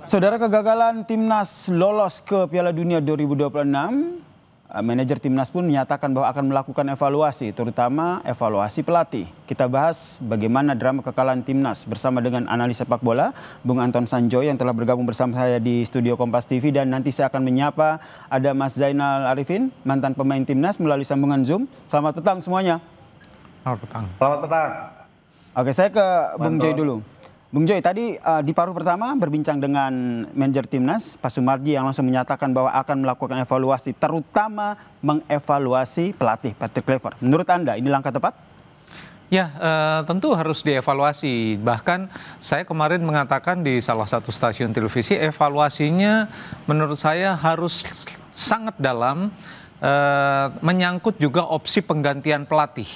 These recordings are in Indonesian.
Saudara, kegagalan Timnas lolos ke Piala Dunia 2026, manajer Timnas pun menyatakan bahwa akan melakukan evaluasi, terutama evaluasi pelatih. Kita bahas bagaimana drama kekalahan Timnas bersama dengan analis sepak bola, Bung Anton Sanjoy yang telah bergabung bersama saya di studio Kompas TV. Dan nanti saya akan menyapa ada Mas Zainal Arifin, mantan pemain Timnas melalui sambungan Zoom. Selamat petang semuanya. Selamat petang. Selamat petang. Oke, saya ke Bung Joy dulu. Bung Joy, tadi di paruh pertama berbincang dengan manajer Timnas, Pak Sumarji, yang langsung menyatakan bahwa akan melakukan evaluasi, terutama mengevaluasi pelatih Patrick Kluivert. Menurut Anda, ini langkah tepat? Ya, tentu harus dievaluasi. Bahkan saya kemarin mengatakan di salah satu stasiun televisi, evaluasinya menurut saya harus sangat dalam, menyangkut juga opsi penggantian pelatih.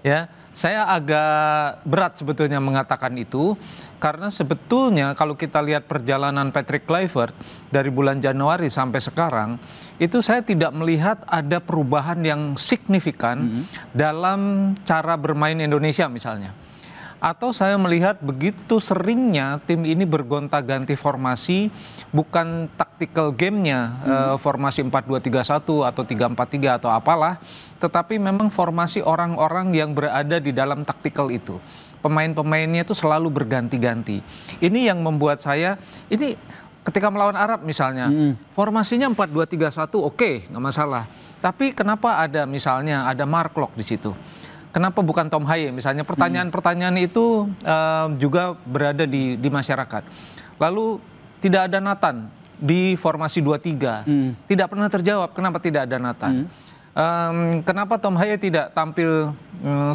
Ya. Saya agak berat sebetulnya mengatakan itu, karena sebetulnya kalau kita lihat perjalanan Patrick Kluivert dari bulan Januari sampai sekarang, itu saya tidak melihat ada perubahan yang signifikan dalam cara bermain Indonesia misalnya. Atau saya melihat begitu seringnya tim ini bergonta-ganti formasi, bukan tactical game-nya, formasi 4-2-3-1 atau 3-4-3 atau apalah, tetapi memang formasi orang-orang yang berada di dalam tactical itu. Pemain-pemainnya itu selalu berganti-ganti. Ini yang membuat saya, ini ketika melawan Arab misalnya, formasinya 4-2-3-1 oke, nggak masalah. Tapi kenapa ada misalnya ada Mark Locke di situ? Kenapa bukan Tom Haye misalnya? Pertanyaan-pertanyaan itu juga berada di masyarakat. Lalu tidak ada Nathan di formasi 2-3. Tidak pernah terjawab kenapa tidak ada Nathan. Kenapa Tom Haye tidak tampil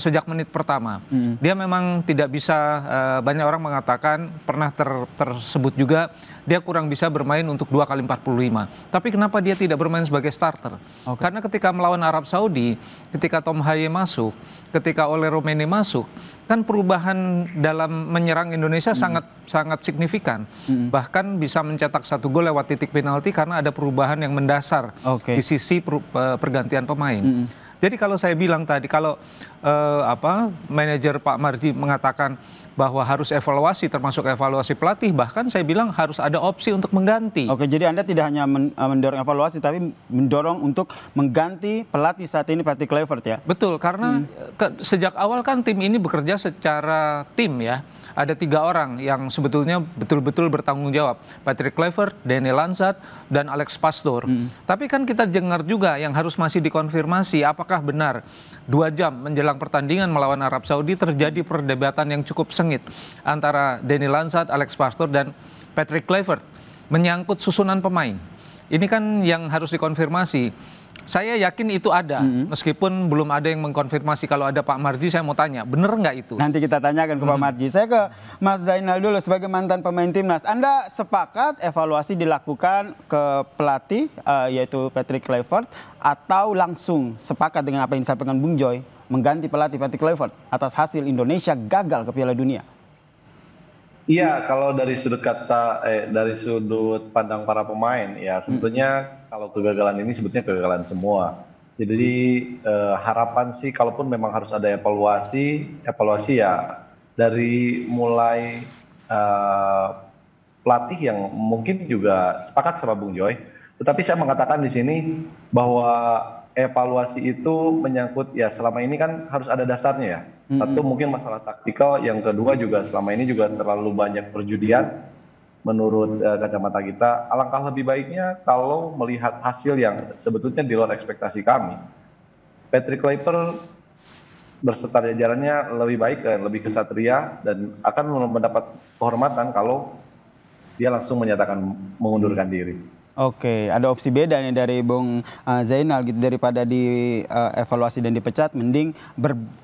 sejak menit pertama? Dia memang tidak bisa, banyak orang mengatakan, pernah tersebut juga, dia kurang bisa bermain untuk 2x45. Tapi kenapa dia tidak bermain sebagai starter? Karena ketika melawan Arab Saudi, ketika Tom Haye masuk, ketika Ole Romeni masuk, kan perubahan dalam menyerang Indonesia sangat signifikan. Bahkan bisa mencetak 1 gol lewat titik penalti karena ada perubahan yang mendasar di sisi pergantian pemain. Jadi kalau saya bilang tadi, kalau manajer Pak Marji mengatakan bahwa harus evaluasi, termasuk evaluasi pelatih, bahkan saya bilang harus ada opsi untuk mengganti. Oke, jadi Anda tidak hanya mendorong evaluasi, tapi mendorong untuk mengganti pelatih saat ini, Patrick Kluivert, ya? Betul, karena sejak awal kan tim ini bekerja secara tim, ya. Ada 3 orang yang sebetulnya betul-betul bertanggung jawab. Patrick Kluivert, Daniel Lansat, dan Alex Pastoor. Tapi kan kita dengar juga yang harus masih dikonfirmasi apakah benar 2 jam menjelang pertandingan melawan Arab Saudi terjadi perdebatan yang cukup sengit antara Daniel Lansat, Alex Pastoor, dan Patrick Kluivert menyangkut susunan pemain. Ini kan yang harus dikonfirmasi. Saya yakin itu ada, meskipun belum ada yang mengkonfirmasi. Kalau ada Pak Marji, saya mau tanya, bener nggak itu? Nanti kita tanyakan ke Pak Marji. Saya ke Mas Zainal dulu sebagai mantan pemain Timnas. Anda sepakat evaluasi dilakukan ke pelatih, yaitu Patrick Kluivert, atau langsung sepakat dengan apa yang disampaikan Bung Joy, mengganti pelatih Patrick Kluivert atas hasil Indonesia gagal ke Piala Dunia? Iya, kalau dari sudut dari sudut pandang para pemain, ya sebetulnya kalau kegagalan ini sebetulnya kegagalan semua. Jadi harapan sih, kalaupun memang harus ada evaluasi ya dari mulai pelatih yang mungkin juga sepakat sama Bung Joy. Tetapi saya mengatakan di sini bahwa evaluasi itu menyangkut, ya selama ini kan harus ada dasarnya ya. Satu mungkin masalah taktikal, yang kedua juga selama ini juga terlalu banyak perjudian menurut kacamata kita. Alangkah lebih baiknya kalau melihat hasil yang sebetulnya di luar ekspektasi kami. Patrick Kluivert berserta jajarannya lebih baik, lebih kesatria, dan akan mendapat kehormatan kalau dia langsung menyatakan mengundurkan diri. Oke, ada opsi beda nih dari Bung Zainal gitu, daripada di evaluasi dan dipecat, mending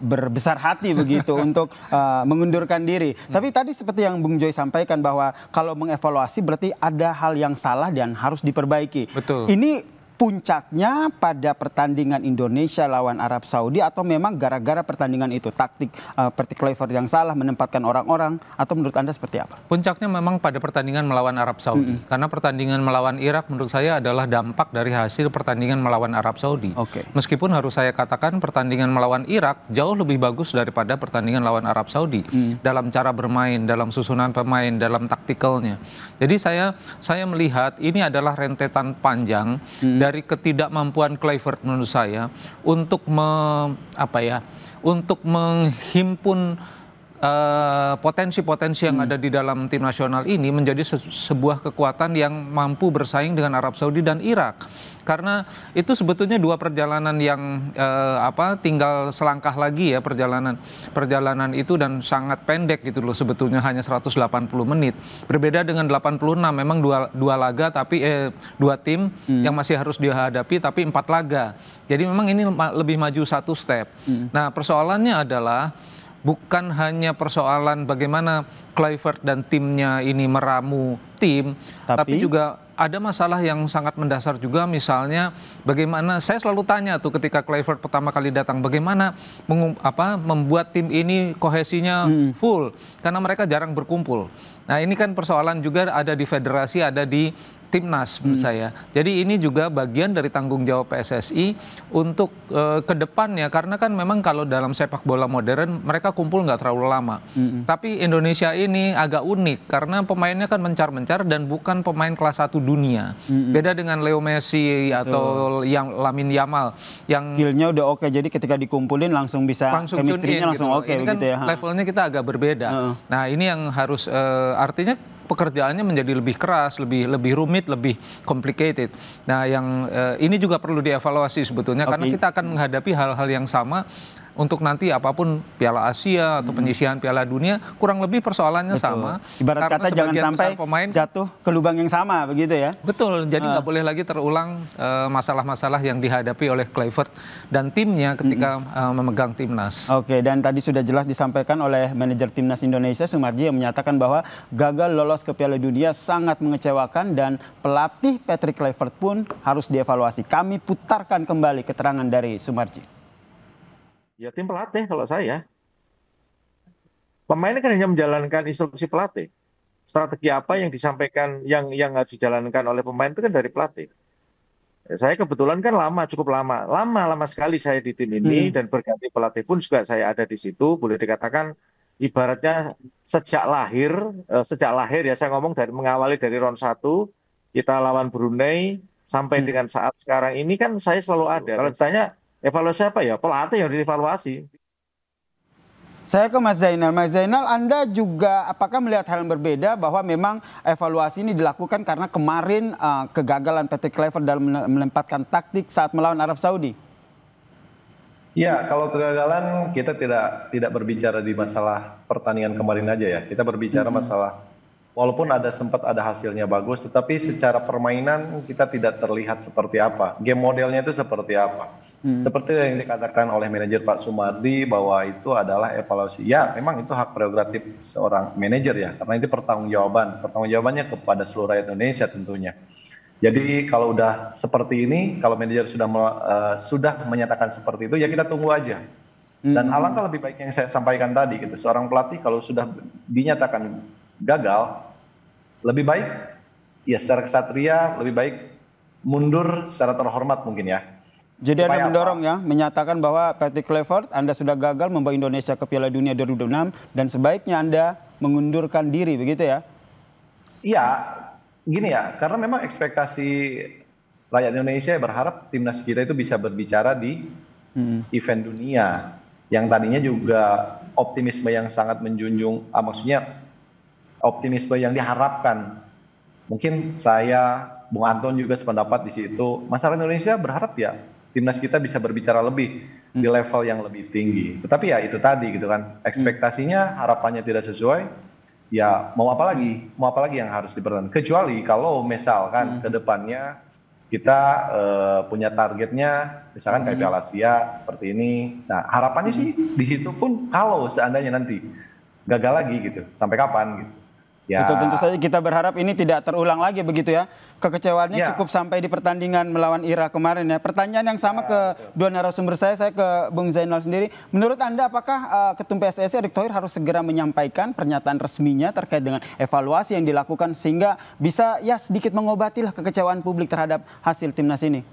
berbesar hati begitu untuk mengundurkan diri. Tapi tadi seperti yang Bung Joy sampaikan bahwa kalau mengevaluasi berarti ada hal yang salah dan harus diperbaiki. Betul. Ini puncaknya pada pertandingan Indonesia lawan Arab Saudi atau memang gara-gara pertandingan itu taktik Patrick Kluivert yang salah menempatkan orang-orang, atau menurut Anda seperti apa? Puncaknya memang pada pertandingan melawan Arab Saudi. Karena pertandingan melawan Irak menurut saya adalah dampak dari hasil pertandingan melawan Arab Saudi. Meskipun harus saya katakan pertandingan melawan Irak jauh lebih bagus daripada pertandingan lawan Arab Saudi. Dalam cara bermain, dalam susunan pemain, dalam taktikalnya. Jadi saya melihat ini adalah rentetan panjang dari ketidakmampuan Kluivert menurut saya untuk untuk menghimpun potensi-potensi yang ada di dalam tim nasional ini menjadi sebuah kekuatan yang mampu bersaing dengan Arab Saudi dan Irak. Karena itu sebetulnya dua perjalanan yang tinggal selangkah lagi ya perjalanan itu, dan sangat pendek gitu loh sebetulnya, hanya 180 menit. Berbeda dengan 86, memang dua laga tapi dua tim yang masih harus dihadapi tapi 4 laga. Jadi memang ini lebih maju satu step. Nah, persoalannya adalah bukan hanya persoalan bagaimana Kluivert dan timnya ini meramu tim, tapi juga ada masalah yang sangat mendasar juga, misalnya bagaimana, saya selalu tanya tuh ketika Kluivert pertama kali datang, bagaimana membuat tim ini kohesinya full, karena mereka jarang berkumpul. Nah, ini kan persoalan juga ada di federasi, ada di timnas menurut saya. Jadi ini juga bagian dari tanggung jawab PSSI untuk ke depannya, karena kan memang kalau dalam sepak bola modern mereka kumpul nggak terlalu lama. Tapi Indonesia ini agak unik karena pemainnya kan mencar-mencar dan bukan pemain kelas 1 dunia. Beda dengan Leo Messi atau yang Lamine Yamal yang skillnya udah oke, jadi ketika dikumpulin langsung bisa chemistry-nya langsung oke kan begitu ya. Levelnya kita agak berbeda. Nah, ini yang harus artinya pekerjaannya menjadi lebih keras, lebih rumit, lebih complicated. Nah, yang ini juga perlu dievaluasi sebetulnya, karena kita akan menghadapi hal-hal yang sama untuk nanti apapun Piala Asia atau penyisihan Piala Dunia, kurang lebih persoalannya sama. Ibarat kata jangan sampai pemain jatuh ke lubang yang sama begitu ya. Betul, jadi nggak boleh lagi terulang masalah-masalah yang dihadapi oleh Kluivert dan timnya ketika memegang timnas. Oke, dan tadi sudah jelas disampaikan oleh manajer timnas Indonesia Sumarji yang menyatakan bahwa gagal lolos ke Piala Dunia sangat mengecewakan dan pelatih Patrick Kluivert pun harus dievaluasi. Kami putarkan kembali keterangan dari Sumarji. Ya, tim pelatih kalau saya. Pemain kan hanya menjalankan instruksi pelatih. Strategi apa yang disampaikan, yang harus dijalankan oleh pemain itu kan dari pelatih. Ya, saya kebetulan kan cukup lama sekali saya di tim ini, dan berganti pelatih pun juga saya ada di situ. Boleh dikatakan ibaratnya sejak lahir ya, saya ngomong mengawali dari round 1, kita lawan Brunei, sampai dengan saat sekarang ini kan saya selalu ada. Kalau ditanya evaluasi apa ya? Pelatih yang dievaluasi. Saya ke Mas Zainal. Mas Zainal, Anda juga apakah melihat hal yang berbeda bahwa memang evaluasi ini dilakukan karena kemarin kegagalan Patrick Kluivert dalam menempatkan taktik saat melawan Arab Saudi? Ya, kalau kegagalan kita tidak berbicara di masalah pertandingan kemarin aja ya. Kita berbicara masalah walaupun sempat ada hasilnya bagus, tetapi secara permainan kita tidak terlihat seperti apa. Game modelnya itu seperti apa. Seperti yang dikatakan oleh manajer Pak Sumardi bahwa itu adalah evaluasi. Ya, memang itu hak prerogatif seorang manajer ya, karena itu pertanggungjawabannya kepada seluruh rakyat Indonesia tentunya. Jadi kalau udah seperti ini, kalau manajer sudah menyatakan seperti itu, ya kita tunggu aja. Dan alangkah lebih baik yang saya sampaikan tadi gitu, seorang pelatih kalau sudah dinyatakan gagal, lebih baik ya secara kesatria lebih baik mundur secara terhormat mungkin ya. Jadi Anda mendorong ya, menyatakan bahwa Patrick Kluivert, Anda sudah gagal membawa Indonesia ke Piala Dunia 2026 dan sebaiknya Anda mengundurkan diri, begitu ya? Iya, Gini ya, karena memang ekspektasi rakyat Indonesia berharap timnas kita itu bisa berbicara di event dunia, yang tadinya juga optimisme yang sangat menjunjung, maksudnya optimisme yang diharapkan. Mungkin saya, Bung Anton juga sependapat di situ. Masyarakat Indonesia berharap ya timnas kita bisa berbicara lebih di level yang lebih tinggi. Tetapi ya itu tadi gitu kan, ekspektasinya, harapannya tidak sesuai. Ya mau apa lagi yang harus dipertahankan? Kecuali kalau misalkan ke depannya kita punya targetnya, misalkan kayak Piala Asia seperti ini. Nah harapannya sih di situ pun kalau seandainya nanti gagal lagi gitu, sampai kapan gitu? Ya, Betul, tentu saja kita berharap ini tidak terulang lagi begitu ya. Kekecewaannya Ya. cukup sampai di pertandingan melawan Irak kemarin ya. Pertanyaan yang sama ke dua narasumber saya ke Bung Zainal sendiri. Menurut Anda apakah Ketum PSSI Erick Thohir harus segera menyampaikan pernyataan resminya terkait dengan evaluasi yang dilakukan sehingga bisa ya sedikit mengobatilah kekecewaan publik terhadap hasil timnas ini?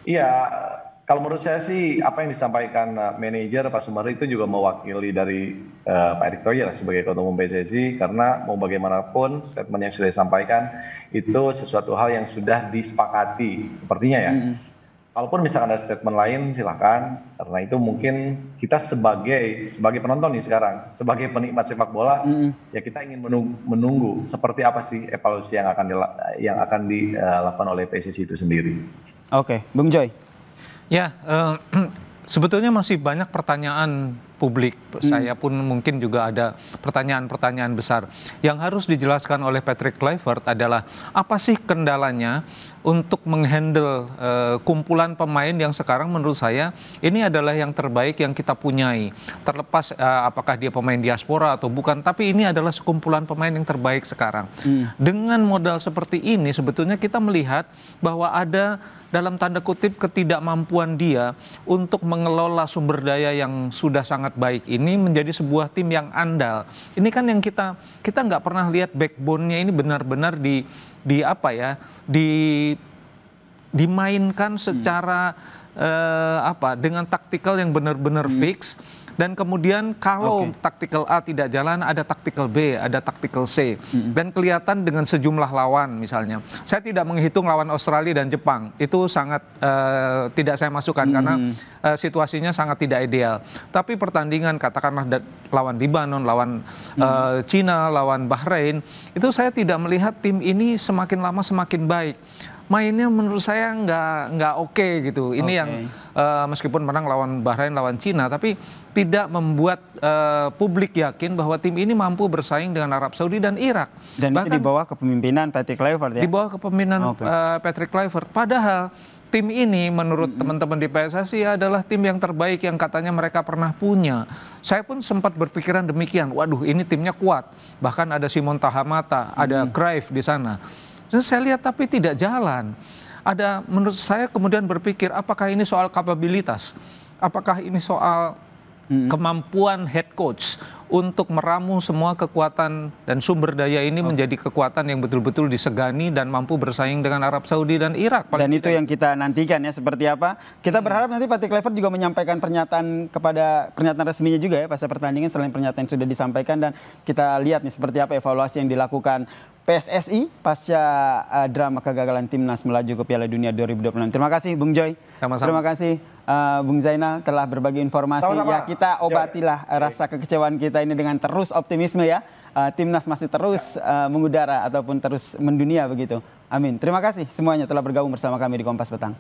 Iya, kalau menurut saya sih apa yang disampaikan manajer Pak Sumardi itu juga mewakili dari Pak Erick Thohir sebagai Ketua Umum PSSI, karena mau bagaimanapun statement yang sudah disampaikan itu sesuatu hal yang sudah disepakati sepertinya ya. Kalaupun misalkan ada statement lain silakan, karena itu mungkin kita sebagai penonton nih sekarang, sebagai penikmat sepak bola, ya kita ingin menunggu seperti apa sih evaluasi yang akan dilakukan oleh PSSI itu sendiri. Oke, Bung Joy. Ya, sebetulnya masih banyak pertanyaan publik. Saya pun mungkin juga ada pertanyaan-pertanyaan besar. Yang harus dijelaskan oleh Patrick Kluivert adalah apa sih kendalanya untuk menghandle kumpulan pemain yang sekarang menurut saya ini adalah yang terbaik yang kita punyai. Terlepas apakah dia pemain diaspora atau bukan, tapi ini adalah sekumpulan pemain yang terbaik sekarang. Dengan modal seperti ini sebetulnya kita melihat bahwa ada dalam tanda kutip ketidakmampuan dia untuk mengelola sumber daya yang sudah sangat baik ini menjadi sebuah tim yang andal. Ini kan yang kita nggak pernah lihat backbone-nya ini benar-benar dimainkan secara dengan taktikal yang benar-benar fix. Dan kemudian kalau taktikal A tidak jalan, ada taktikal B, ada taktikal C. Dan kelihatan dengan sejumlah lawan misalnya. Saya tidak menghitung lawan Australia dan Jepang. Itu sangat tidak saya masukkan karena situasinya sangat tidak ideal. Tapi pertandingan katakanlah lawan Libanon, lawan Cina, lawan Bahrain, itu saya tidak melihat tim ini semakin lama semakin baik. Mainnya menurut saya nggak oke gitu. Ini yang meskipun menang lawan Bahrain, lawan Cina, tapi tidak membuat publik yakin bahwa tim ini mampu bersaing dengan Arab Saudi dan Irak. Dan bahkan, itu di bawah kepemimpinan Patrick Kluivert ya? Di bawah kepemimpinan Patrick Kluivert. Padahal tim ini menurut teman-teman di PSSI adalah tim yang terbaik yang katanya mereka pernah punya. Saya pun sempat berpikiran demikian. Waduh, ini timnya kuat. Bahkan ada Simon Tahamata, ada Cruyff di sana. Saya lihat tapi tidak jalan. Menurut saya kemudian berpikir apakah ini soal kapabilitas? Apakah ini soal kemampuan head coach untuk meramu semua kekuatan dan sumber daya ini menjadi kekuatan yang betul-betul disegani dan mampu bersaing dengan Arab Saudi dan Irak. Dan itu yang kita nantikan ya seperti apa. Kita berharap nanti Patrick Kluivert juga menyampaikan pernyataan resminya juga ya pasca pertandingan selain pernyataan yang sudah disampaikan, dan kita lihat nih seperti apa evaluasi yang dilakukan PSSI pasca drama kegagalan timnas melaju ke Piala Dunia 2026. Terima kasih Bung Joy. Sama-sama. Terima kasih Bung Zainal telah berbagi informasi. Sama-sama. Ya kita obatilah rasa kekecewaan kita ini dengan terus optimisme ya. Timnas masih terus mengudara ataupun terus mendunia begitu. Amin. Terima kasih semuanya telah bergabung bersama kami di Kompas Petang.